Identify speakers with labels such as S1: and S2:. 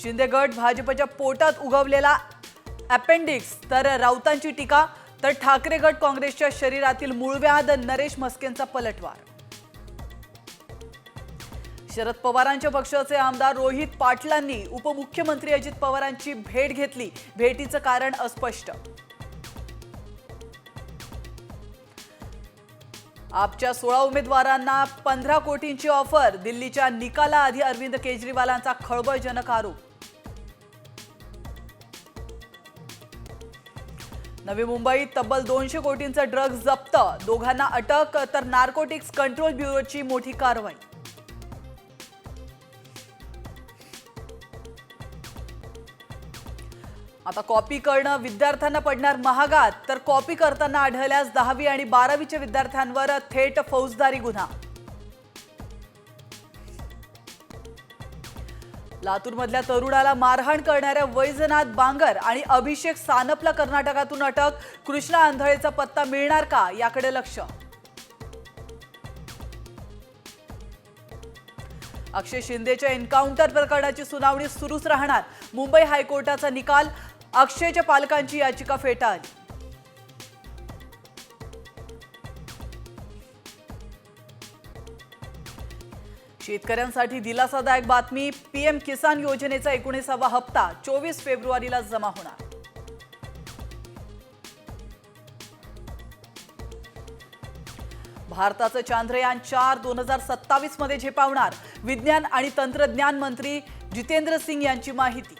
S1: शिंदे गट भाजपच्या पोटात उगवलेला अपेंडिक्स तर राऊतांची टीका, तर ठाकरे गट काँग्रेसच्या शरीरातील मूळव्याध नरेश म्हस्केंचा पलटवार। शरद पवारांच्या पक्षाचे आमदार रोहित पाटलांनी उपमुख्यमंत्री अजित पवारांची भेट घेतली, भेटीचं कारण अस्पष्ट। आपच्या 16 उमेदवारांना 15 कोटींची ऑफर, दिल्लीच्या निकालाआधी अरविंद केजरीवालांचा खळबळजनक आरोप। नवी मुंबईत तब्बल 200 कोटींचा ड्रग्ज जप्त, दोघांना अटक, तर नार्कोटिक्स कंट्रोल ब्युरोची मोठी कारवाई। आता कॉपी करणं विद्यार्थ्यांना पडणार महागात, तर कॉपी करताना आढळल्यास 10वी आणि 12वीच्या विद्यार्थ्यांवर थेट फौजदारी गुन्हा। लातूरमधल्या तरुणाला मारहाण करणाऱ्या वैजनाथ बांगर आणि अभिषेक सानपला कर्नाटकातून अटक, कृष्णा आंधळेचा पत्ता मिळणार का याकडे लक्ष। अक्षय शिंदेच्या एन्काउंटर प्रकरणाची सुनावणी सुरूच राहणार, मुंबई हायकोर्टाचा निकाल, अक्षयच्या पालकांची याचिका फेटाळली। शेतकऱ्यांसाठी दिलासादायक बातमी, पीएम किसान योजनेचा 19वा हप्ता 24 फेब्रुवारीला जमा होणार। भारताचं चांद्रयान 4 2027 मध्ये झेपावणार, विज्ञान आणि तंत्रज्ञान मंत्री जितेंद्र सिंग यांची माहिती।